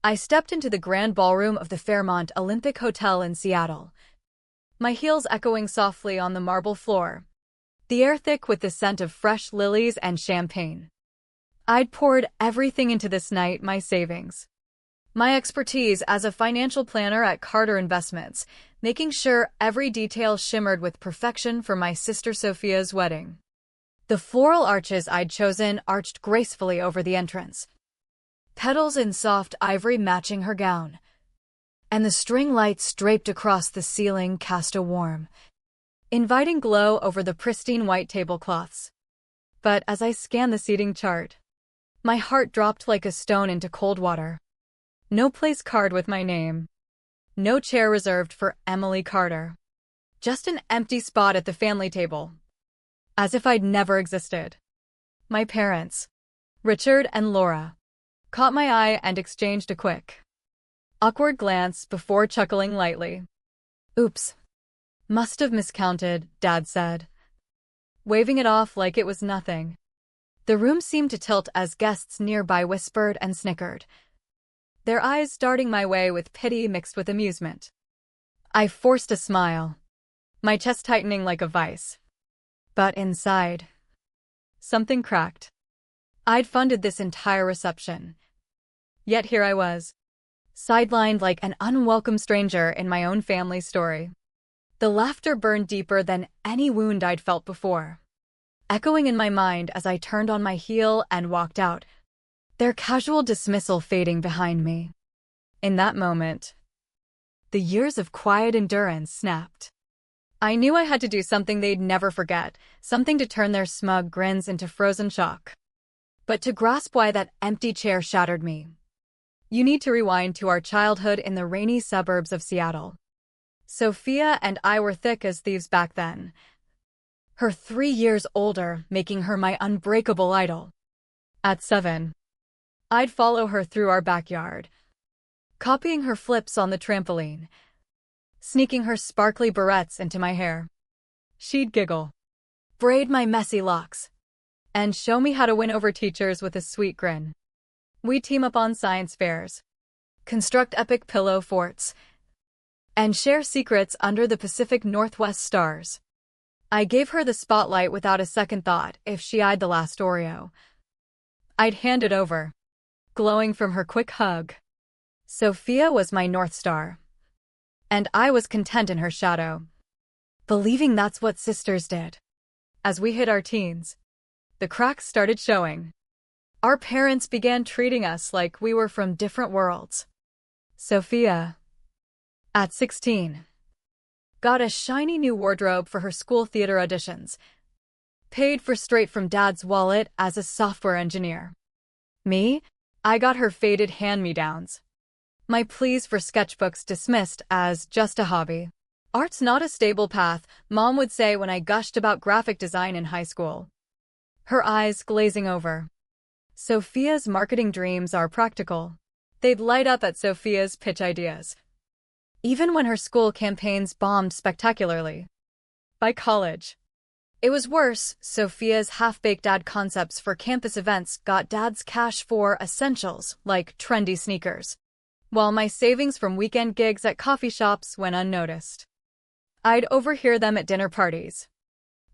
I stepped into the grand ballroom of the Fairmont Olympic Hotel in Seattle, my heels echoing softly on the marble floor, the air thick with the scent of fresh lilies and champagne. I'd poured everything into this night, my savings, my expertise as a financial planner at Carter Investments, making sure every detail shimmered with perfection for my sister Sophia's wedding. The floral arches I'd chosen arched gracefully over the entrance, petals in soft ivory matching her gown, and the string lights draped across the ceiling cast a warm, inviting glow over the pristine white tablecloths. But as I scanned the seating chart, my heart dropped like a stone into cold water. No place card with my name. No chair reserved for Emily Carter. Just an empty spot at the family table. As if I'd never existed. My parents, Richard and Laura, caught my eye and exchanged a quick, awkward glance before chuckling lightly. "Oops. Must have miscounted," Dad said, waving it off like it was nothing. The room seemed to tilt as guests nearby whispered and snickered, their eyes darting my way with pity mixed with amusement. I forced a smile, my chest tightening like a vice. But inside, something cracked. I'd funded this entire reception. Yet here I was, sidelined like an unwelcome stranger in my own family story. The laughter burned deeper than any wound I'd felt before, echoing in my mind as I turned on my heel and walked out, their casual dismissal fading behind me. In that moment, the years of quiet endurance snapped. I knew I had to do something they'd never forget, something to turn their smug grins into frozen shock. But to grasp why that empty chair shattered me, you need to rewind to our childhood in the rainy suburbs of Seattle. Sophia and I were thick as thieves back then, her 3 years older, making her my unbreakable idol. At 7, I'd follow her through our backyard, copying her flips on the trampoline, sneaking her sparkly barrettes into my hair. She'd giggle, braid my messy locks, and show me how to win over teachers with a sweet grin. We'd team up on science fairs, construct epic pillow forts, and share secrets under the Pacific Northwest stars. I gave her the spotlight without a second thought. If she eyed the last Oreo, I'd hand it over, glowing from her quick hug. Sophia was my North Star, and I was content in her shadow, believing that's what sisters did. As we hit our teens, the cracks started showing. Our parents began treating us like we were from different worlds. Sophia, at 16, got a shiny new wardrobe for her school theater auditions, paid for straight from Dad's wallet as a software engineer. Me, I got her faded hand-me-downs, my pleas for sketchbooks dismissed as just a hobby. "Art's not a stable path," Mom would say when I gushed about graphic design in high school, her eyes glazing over. Sophia's marketing dreams are practical. They'd light up at Sophia's pitch ideas, even when her school campaigns bombed spectacularly. By college, it was worse. Sophia's half-baked ad concepts for campus events got Dad's cash for essentials like trendy sneakers, while my savings from weekend gigs at coffee shops went unnoticed. I'd overhear them at dinner parties,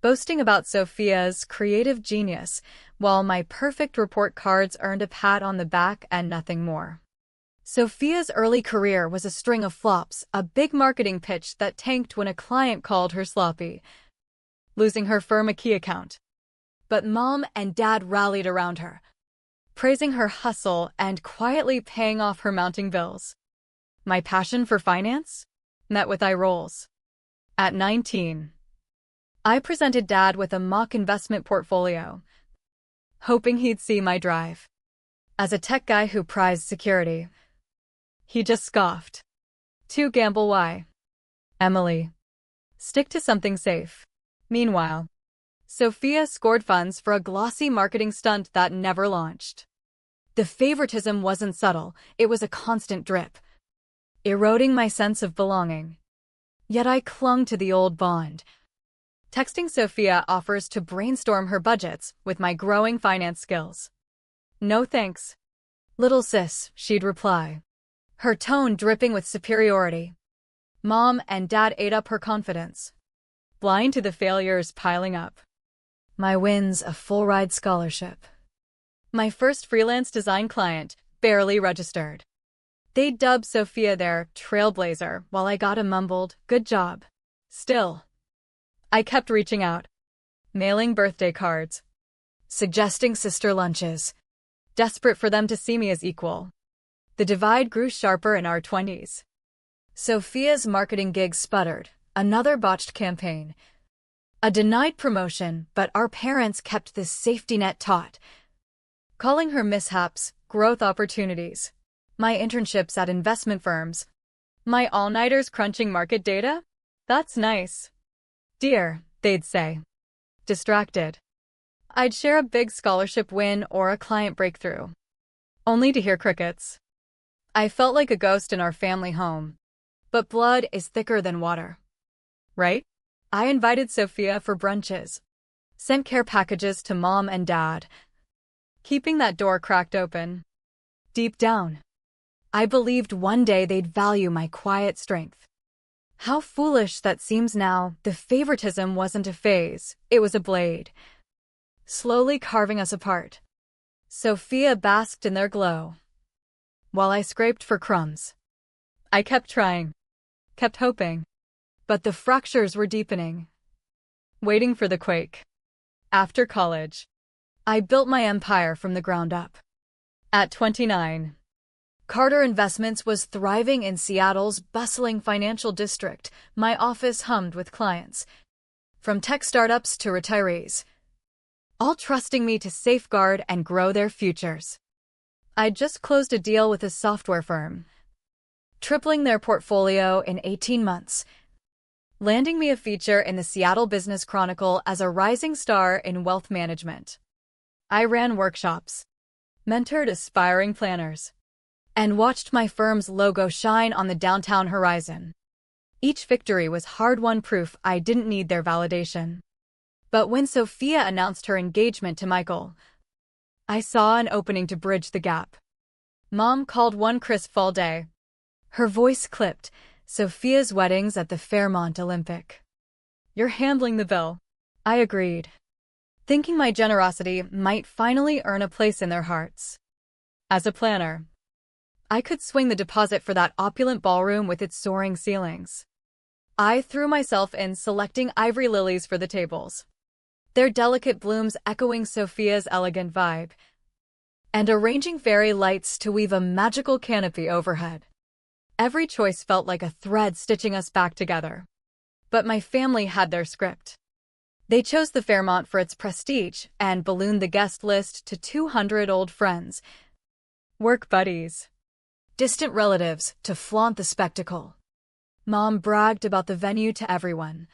boasting about Sophia's creative genius, while my perfect report cards earned a pat on the back and nothing more. Sophia's early career was a string of flops, a big marketing pitch that tanked when a client called her sloppy, losing her firm a key account. But Mom and Dad rallied around her, praising her hustle and quietly paying off her mounting bills. My passion for finance met with eye rolls. At 19, I presented Dad with a mock investment portfolio, hoping he'd see my drive. As a tech guy who prized security, he just scoffed. "To gamble, why? Emily, stick to something safe." Meanwhile, Sophia scored funds for a glossy marketing stunt that never launched. The favoritism wasn't subtle, it was a constant drip, eroding my sense of belonging. Yet I clung to the old bond, texting Sophia offers to brainstorm her budgets with my growing finance skills. "No thanks, little sis," she'd reply, her tone dripping with superiority. Mom and Dad ate up her confidence, blind to the failures piling up. My wins, a full-ride scholarship. My first freelance design client, barely registered. They'd dubbed Sophia their trailblazer while I got a mumbled, "Good job." Still, I kept reaching out, mailing birthday cards, suggesting sister lunches, desperate for them to see me as equal. The divide grew sharper in our 20s. Sophia's marketing gig sputtered, another botched campaign, a denied promotion, but our parents kept this safety net taut, calling her mishaps growth opportunities. My internships at investment firms, my all-nighters crunching market data? That's nice. Dear, they'd say. Distracted. I'd share a big scholarship win or a client breakthrough, only to hear crickets. I felt like a ghost in our family home. But blood is thicker than water. Right? I invited Sophia for brunches, sent care packages to Mom and Dad, keeping that door cracked open. Deep down, I believed one day they'd value my quiet strength. How foolish that seems now. The favoritism wasn't a phase, it was a blade, slowly carving us apart. Sophia basked in their glow, while I scraped for crumbs. I kept trying, kept hoping, but the fractures were deepening, waiting for the quake. After college, I built my empire from the ground up. At 29, Carter Investments was thriving in Seattle's bustling financial district. My office hummed with clients, from tech startups to retirees, all trusting me to safeguard and grow their futures. I'd just closed a deal with a software firm, tripling their portfolio in 18 months, landing me a feature in the Seattle Business Chronicle as a rising star in wealth management. I ran workshops, mentored aspiring planners, and watched my firm's logo shine on the downtown horizon. Each victory was hard-won proof I didn't need their validation. But when Sophia announced her engagement to Michael, I saw an opening to bridge the gap. Mom called one crisp fall day. Her voice clipped, "Sophia's wedding's at the Fairmont Olympic. You're handling the bill." I agreed, thinking my generosity might finally earn a place in their hearts. As a planner, I could swing the deposit for that opulent ballroom with its soaring ceilings. I threw myself in selecting ivory lilies for the tables, their delicate blooms echoing Sophia's elegant vibe, and arranging fairy lights to weave a magical canopy overhead. Every choice felt like a thread stitching us back together. But my family had their script. They chose the Fairmont for its prestige and ballooned the guest list to 200 old friends, work buddies, distant relatives to flaunt the spectacle. Mom bragged about the venue to everyone.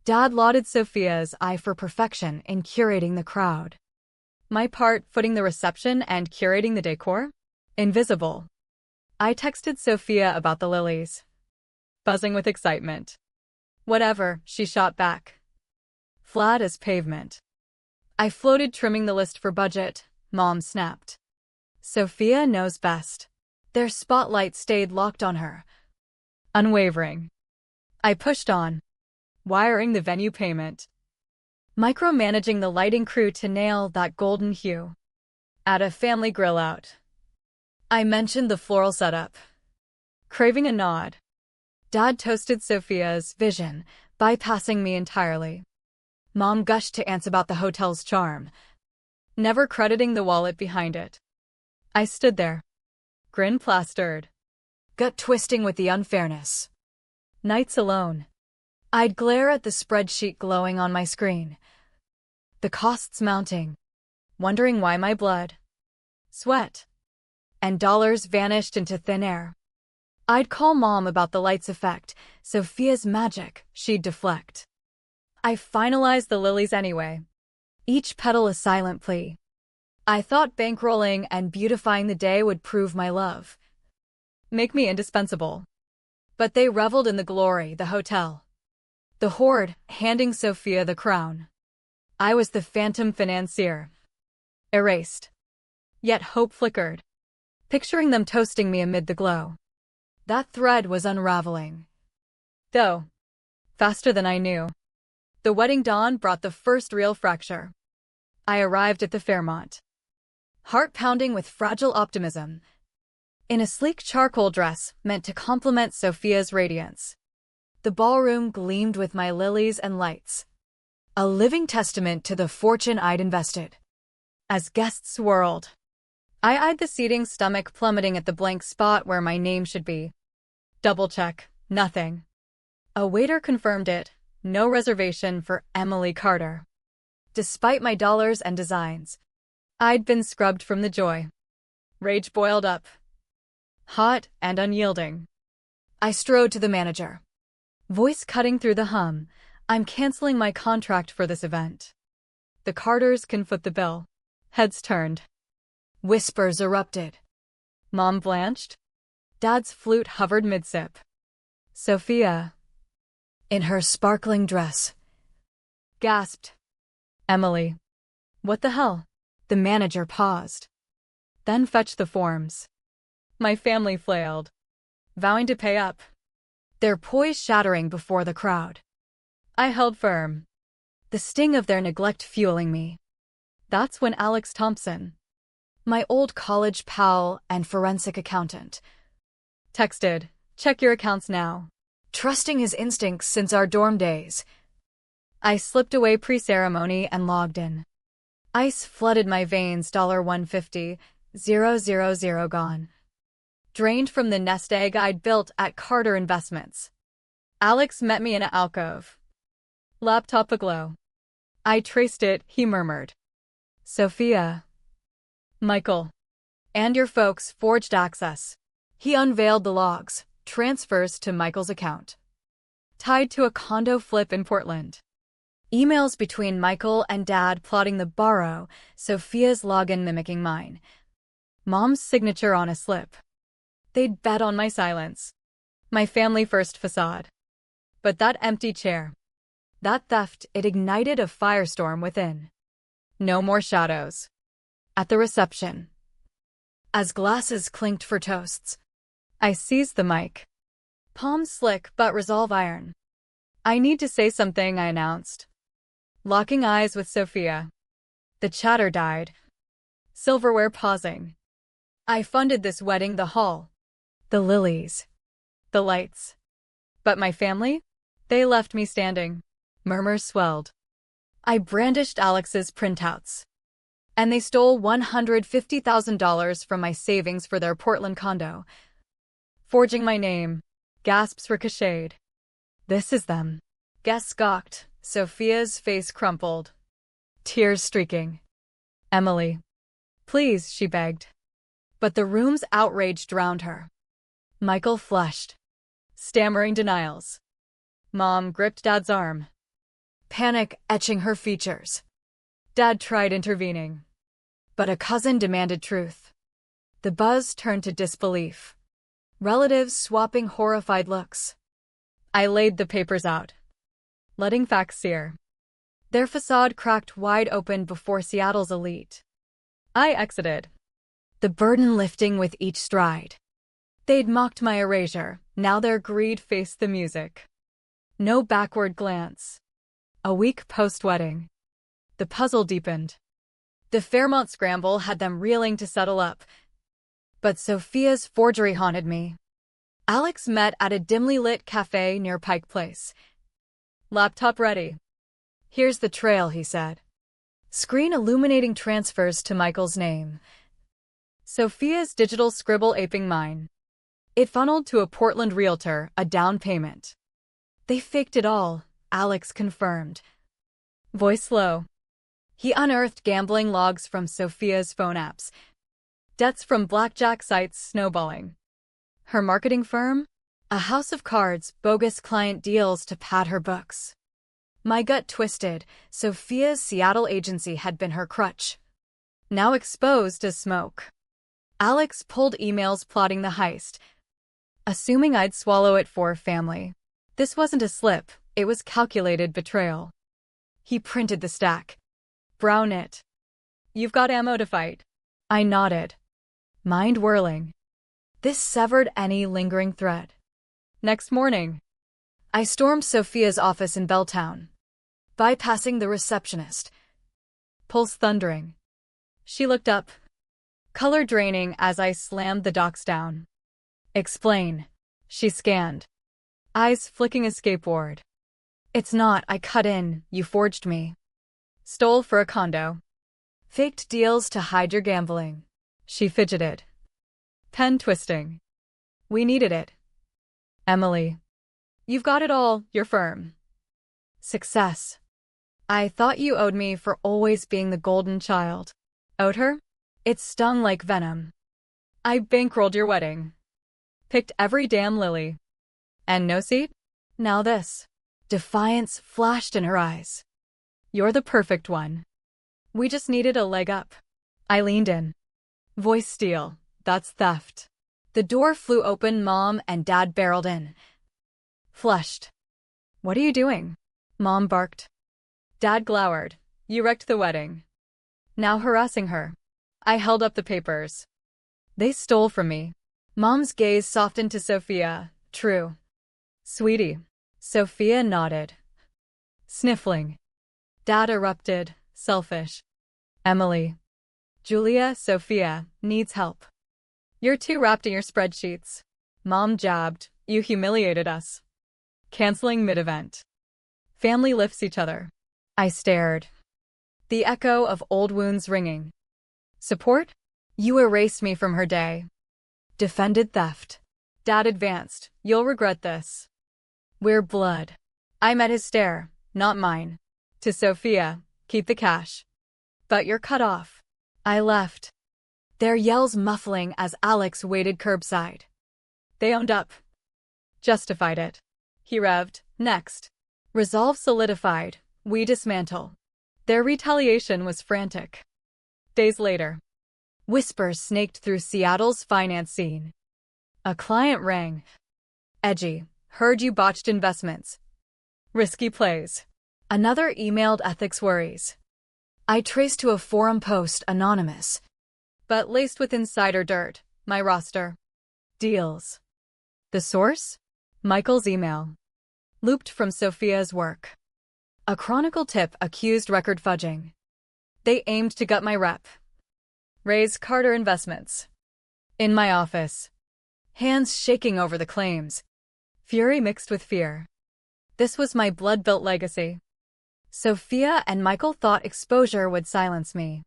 Dad lauded Sophia's eye for perfection in curating the crowd. My part, footing the reception and curating the decor? Invisible. I texted Sophia about the lilies, buzzing with excitement. "Whatever," she shot back, flat as pavement. I floated, trimming the list for budget. Mom snapped, "Sophia knows best." Their spotlight stayed locked on her, unwavering. I pushed on, wiring the venue payment, micromanaging the lighting crew to nail that golden hue. At a family grill out, I mentioned the floral setup, craving a nod. Dad toasted Sophia's vision, bypassing me entirely. Mom gushed to aunts about the hotel's charm, never crediting the wallet behind it. I stood there, grin plastered, gut twisting with the unfairness. Nights alone, I'd glare at the spreadsheet glowing on my screen, the costs mounting, wondering why my blood, sweat, and dollars vanished into thin air. I'd call Mom about the lights effect, Sophia's magic, she'd deflect. I finalized the lilies anyway, each petal a silent plea. I thought bankrolling and beautifying the day would prove my love, make me indispensable. But they reveled in the glory, the hotel, the hoard, handing Sophia the crown. I was the phantom financier, erased. Yet hope flickered, picturing them toasting me amid the glow. That thread was unraveling. Though, faster than I knew. The wedding dawn brought the first real fracture. I arrived at the Fairmont, heart pounding with fragile optimism, in a sleek charcoal dress meant to complement Sophia's radiance. The ballroom gleamed with my lilies and lights, a living testament to the fortune I'd invested. As guests swirled, I eyed the seating, stomach plummeting at the blank spot where my name should be. Double check, nothing. A waiter confirmed it, no reservation for Emily Carter. Despite my dollars and designs, I'd been scrubbed from the joy. Rage boiled up, hot and unyielding. I strode to the manager, voice cutting through the hum. I'm canceling my contract for this event. The Carters can foot the bill. Heads turned. Whispers erupted. Mom blanched. Dad's flute hovered mid-sip. Sophia, in her sparkling dress, gasped. Emily. What the hell? The manager paused, then fetched the forms. My family flailed, vowing to pay up, their poise shattering before the crowd. I held firm, the sting of their neglect fueling me. That's when Alex Thompson, my old college pal and forensic accountant, texted, "Check your accounts now." Trusting his instincts since our dorm days, I slipped away pre-ceremony and logged in. Ice flooded my veins. $150,000 gone. Drained from the nest egg I'd built at Carter Investments. Alex met me in an alcove, laptop aglow. I traced it, he murmured. Sophia. Michael. And your folks forged access. He unveiled the logs, transfers to Michael's account, tied to a condo flip in Portland. Emails between Michael and Dad plotting the borrow, Sophia's login mimicking mine. Mom's signature on a slip. They'd bet on my silence. My family-first facade. But that empty chair, that theft, it ignited a firestorm within. No more shadows. At the reception, as glasses clinked for toasts, I seized the mic. Palms slick but resolve iron. I need to say something, I announced, locking eyes with Sophia. The chatter died. Silverware pausing. I funded this wedding, the hall, the lilies, the lights. But my family? They left me standing. Murmurs swelled. I brandished Alex's printouts, and they stole $150,000 from my savings for their Portland condo. Forging my name. Gasps ricocheted. This is them. Guests gawked. Sophia's face crumpled, tears streaking. Emily. Please, she begged. But the room's outrage drowned her. Michael flushed, stammering denials. Mom gripped Dad's arm, panic etching her features. Dad tried intervening, but a cousin demanded truth. The buzz turned to disbelief. Relatives swapping horrified looks. I laid the papers out, letting facts sear. Their facade cracked wide open before Seattle's elite. I exited, the burden lifting with each stride. They'd mocked my erasure, now their greed faced the music. No backward glance. A week post-wedding, the puzzle deepened. The Fairmont scramble had them reeling to settle up. But Sophia's forgery haunted me. Alex met at a dimly lit cafe near Pike Place. Laptop ready. Here's the trail, he said. Screen illuminating transfers to Michael's name. Sophia's digital scribble aping mine. It funneled to a Portland realtor, a down payment. They faked it all, Alex confirmed. Voice low. He unearthed gambling logs from Sophia's phone apps. Debts from blackjack sites snowballing. Her marketing firm? A house of cards, bogus client deals to pad her books. My gut twisted. Sophia's Seattle agency had been her crutch, now exposed as smoke. Alex pulled emails plotting the heist, assuming I'd swallow it for family. This wasn't a slip, it was calculated betrayal. He printed the stack. Brown it. You've got ammo to fight. I nodded. mind whirling. This severed any lingering thread. Next morning, I stormed Sophia's office in Belltown, bypassing the receptionist, pulse thundering. She looked up, color draining as I slammed the docs down. Explain. She scanned, eyes flicking escape ward. It's not, I cut in, you forged me. Stole for a condo. Faked deals to hide your gambling. She fidgeted, pen twisting. We needed it. Emily. You've got it all, your firm. Success. I thought you owed me for always being the golden child. Owed her? It stung like venom. I bankrolled your wedding. Picked every damn lily. And no seat? Now this. Defiance flashed in her eyes. You're the perfect one. We just needed a leg up. I leaned in. Voice steel. That's theft. The door flew open. Mom and Dad barreled in. Flushed. What are you doing? Mom barked. Dad glowered. You wrecked the wedding. Now harassing her. I held up the papers. They stole from me. Mom's gaze softened to Sophia. True. Sweetie. Sophia nodded. Sniffling. Dad erupted. Selfish. Emily. Julia, Sophia, needs help. You're too wrapped in your spreadsheets. Mom jabbed. You humiliated us. Canceling mid-event. Family lifts each other. I stared. The echo of old wounds ringing. Support? You erased me from her day. Defended theft. Dad advanced. You'll regret this. We're blood. I met his stare, not mine. To Sophia, keep the cash. But you're cut off. I left. Their yells muffling as Alex waited curbside. They owned up. Justified it. He revved. Next. Resolve solidified. We dismantle. Their retaliation was frantic. Days later. Whispers snaked through Seattle's finance scene. A client rang. Edgy. Heard you botched investments. Risky plays. Another emailed ethics worries. I traced to a forum post anonymous, but laced with insider dirt, my roster. Deals. The source? Michael's email. Looped from Sophia's work. A Chronicle tip accused record fudging. They aimed to gut my rep. Raise Carter Investments. In my office. Hands shaking over the claims. Fury mixed with fear. This was my blood-built legacy. Sophia and Michael thought exposure would silence me.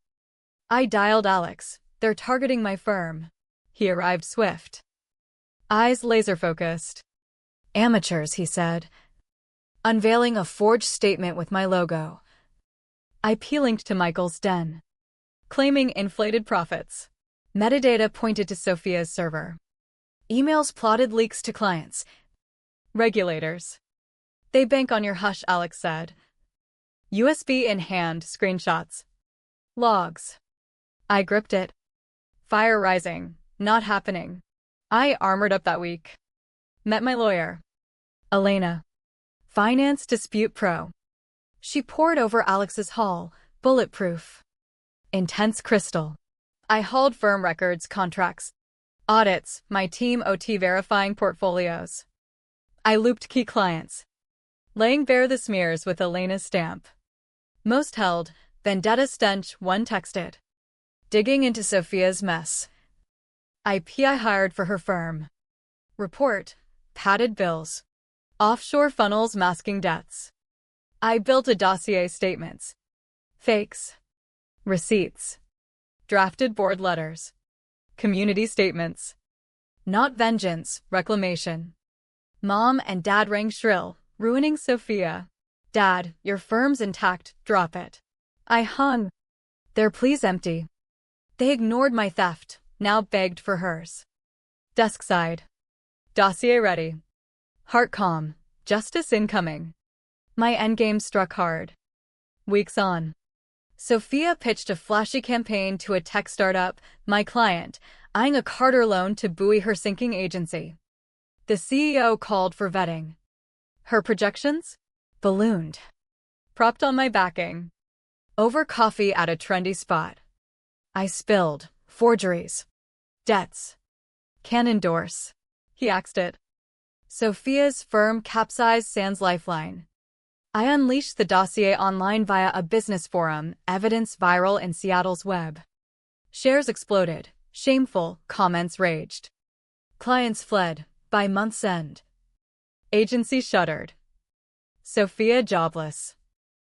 I dialed Alex. They're targeting my firm. He arrived swift. Eyes laser-focused. Amateurs, he said. Unveiling a forged statement with my logo. I p-linked to Michael's den. Claiming inflated profits. Metadata pointed to Sophia's server. Emails plotted leaks to clients. Regulators. They bank on your hush, Alex said. USB in hand, screenshots. Logs. I gripped it. Fire rising. Not happening. I armored up that week. Met my lawyer. Elena. Finance dispute pro. She poured over Alex's haul, bulletproof. Intense crystal. I hauled firm records, contracts. Audits, my team OT verifying portfolios. I looped key clients. Laying bare the smears with Elena's stamp. Most held, vendetta stench, one texted. Digging into Sophia's mess. IP I hired for her firm. Report, padded bills. Offshore funnels masking debts. I built a dossier statements. Fakes. Receipts. Drafted board letters. Community statements. Not vengeance, reclamation. Mom and Dad rang shrill, ruining Sophia. Dad, your firm's intact, drop it. I hung. Their pleas empty. They ignored my theft, now begged for hers. Desk side. Dossier ready. Heart calm. Justice incoming. My endgame struck hard. Weeks on. Sophia pitched a flashy campaign to a tech startup, my client, eyeing a Carter loan to buoy her sinking agency. The CEO called for vetting. Her projections? Ballooned. Propped on my backing. Over coffee at a trendy spot. I spilled. Forgeries. Debts. Can endorse. He axed it. Sophia's firm capsized sans lifeline. I unleashed the dossier online via a business forum, evidence viral in Seattle's web. Shares exploded. Shameful, comments raged. Clients fled. By month's end. Agency shuttered. Sophia jobless.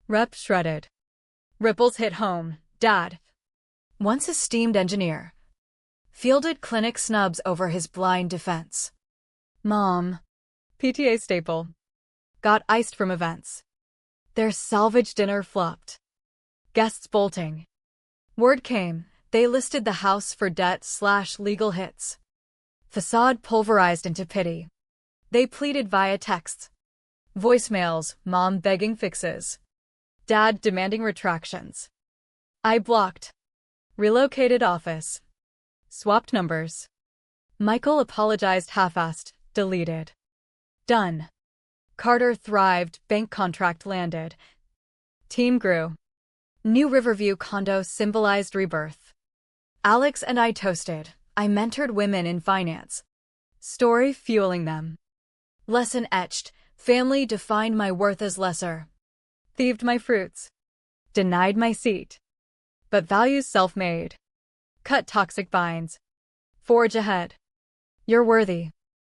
Rep shredded. Ripples hit home. Dad, once esteemed engineer, fielded clinic snubs over his blind defense. Mom, PTA staple, got iced from events. Their salvage dinner flopped. Guests bolting. Word came, they listed the house for debt/legal hits. Facade pulverized into pity. They pleaded via texts. Voicemails, mom begging fixes. Dad demanding retractions. I blocked. Relocated office. Swapped numbers. Michael apologized half-assed, deleted. Done. Carter thrived, bank contract landed. Team grew. New Riverview condo symbolized rebirth. Alex and I toasted. I mentored women in finance. Story fueling them. Lesson etched. Family defined my worth as lesser. Thieved my fruits. Denied my seat. But values self-made. Cut toxic binds. Forge ahead. You're worthy.